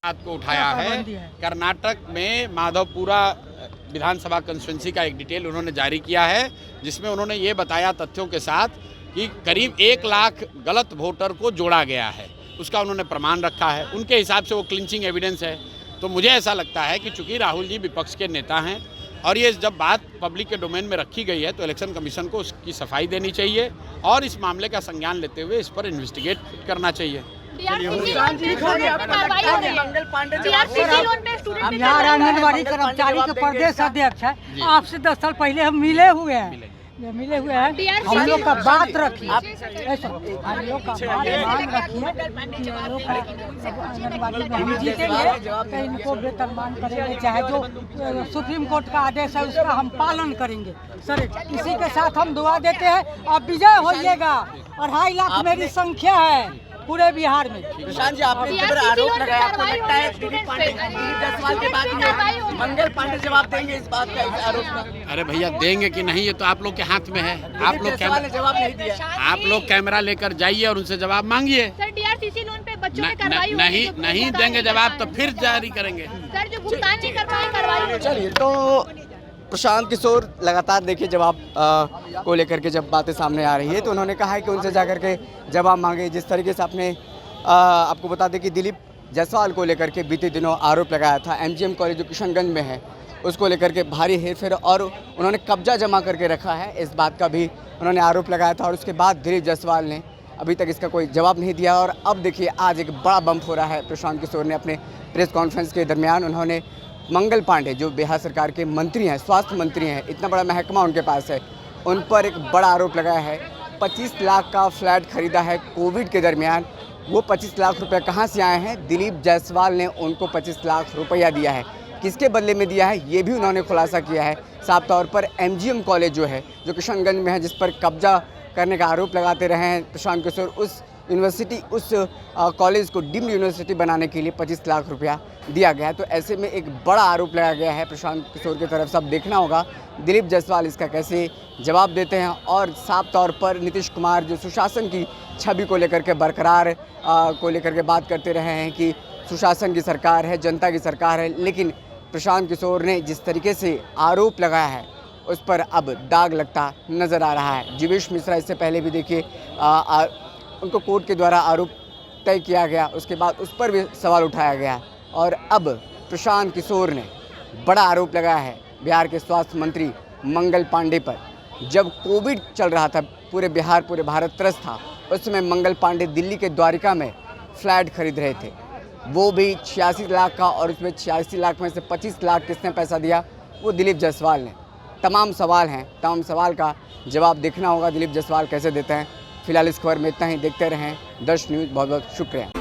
बात को उठाया है। कर्नाटक में माधवपुरा विधानसभा कंस्टिट्यूंसी का एक डिटेल उन्होंने जारी किया है, जिसमें उन्होंने ये बताया तथ्यों के साथ कि करीब 1 लाख गलत वोटर को जोड़ा गया है। उसका उन्होंने प्रमाण रखा है। उनके हिसाब से वो क्लिंचिंग एविडेंस है। तो मुझे ऐसा लगता है कि चूंकि राहुल जी विपक्ष के नेता हैं और ये जब बात पब्लिक के डोमेन में रखी गई है तो इलेक्शन कमीशन को उसकी सफाई देनी चाहिए और इस मामले का संज्ञान लेते हुए इस पर इन्वेस्टिगेट करना चाहिए। हम यहाँ आंगनबाड़ी कर्मचारी के प्रदेश अध्यक्ष है। आपसे 10 साल पहले हम मिले हुए हैं। हम लोग का बात रखिए, हम लोग का बात मांग रखिए कि हम लोग का आंगनबाड़ी में हम जीतेंगे तो इनको वेतनमान करेंगे, चाहे जो सुप्रीम कोर्ट का आदेश है उसका हम पालन करेंगे। सर इसी के साथ हम दुआ देते हैं। अब विजय होइएगा। 2.5 लाख मेरी संख्या है पूरे बिहार में। प्रशांत जी, आपने इस पर आरोप लगाया, आपको लगता है दिलीप जायसवाल के बाद में मंगल पांडे जवाब देंगे इस बात का, इस आरोप का? अरे भैया, देंगे कि नहीं ये तो आप लोग के हाथ में है। आप लोग जवाब नहीं दिया। आप लोग कैमरा लेकर जाइए और उनसे जवाब मांगिए। सर डीआरसीसी लोन पे बच्चों पे कार्रवाई नहीं देंगे जवाब तो फिर जारी करेंगे। सर जो भुगतान नहीं कर पाए कार्रवाई। चलिए, तो प्रशांत किशोर लगातार देखिए जवाब को लेकर के जब बातें सामने आ रही है तो उन्होंने कहा है कि उनसे जाकर के जवाब मांगे। जिस तरीके से आपने आपको बता दें कि दिलीप जायसवाल को लेकर के बीते दिनों आरोप लगाया था, एमजीएम कॉलेज जो किशनगंज में है उसको लेकर के भारी हेरफेर और उन्होंने कब्जा जमा करके रखा है, इस बात का भी उन्होंने आरोप लगाया था। और उसके बाद दिलीप जायसवाल ने अभी तक इसका कोई जवाब नहीं दिया। और अब देखिए आज एक बड़ा बम्प हो रहा है। प्रशांत किशोर ने अपने प्रेस कॉन्फ्रेंस के दरमियान उन्होंने मंगल पांडे जो बिहार सरकार के मंत्री हैं, स्वास्थ्य मंत्री हैं, इतना बड़ा महकमा उनके पास है, उन पर एक बड़ा आरोप लगाया है। 25 लाख का फ्लैट खरीदा है कोविड के दरमियान। वो 25 लाख रुपए कहाँ से आए हैं? दिलीप जायसवाल ने उनको 25 लाख रुपया दिया है। किसके बदले में दिया है ये भी उन्होंने खुलासा किया है। साफ तौर पर एमजीएम कॉलेज जो है जो किशनगंज में है, जिस पर कब्जा करने का आरोप लगाते रहे हैं प्रशांत किशोर, उस यूनिवर्सिटी, उस कॉलेज को डीम्ड यूनिवर्सिटी बनाने के लिए 25 लाख रुपया दिया गया है। तो ऐसे में एक बड़ा आरोप लगाया गया है प्रशांत किशोर की तरफ से। अब देखना होगा दिलीप जायसवाल इसका कैसे जवाब देते हैं। और साफ तौर पर नीतीश कुमार जो सुशासन की छवि को लेकर के बरकरार को लेकर के बात करते रहे हैं कि सुशासन की सरकार है, जनता की सरकार है, लेकिन प्रशांत किशोर ने जिस तरीके से आरोप लगाया है उस पर अब दाग लगता नज़र आ रहा है। जीवेश मिश्रा इससे पहले भी देखिए उनको कोर्ट के द्वारा आरोप तय किया गया, उसके बाद उस पर भी सवाल उठाया गया और अब प्रशांत किशोर ने बड़ा आरोप लगाया है बिहार के स्वास्थ्य मंत्री मंगल पांडे पर। जब कोविड चल रहा था, पूरे बिहार, पूरे भारत त्रस्त था, उस समय मंगल पांडे दिल्ली के द्वारिका में फ्लैट खरीद रहे थे, वो भी 86 लाख का। और उसमें 86 लाख में से 25 लाख किसने पैसा दिया? वो दिलीप जायसवाल ने। तमाम सवाल हैं, तमाम सवाल का जवाब देखना होगा दिलीप जायसवाल कैसे देते हैं। फिलहाल इस खबर में इतना ही। देखते रहें दर्श न्यूज़। बहुत बहुत शुक्रिया।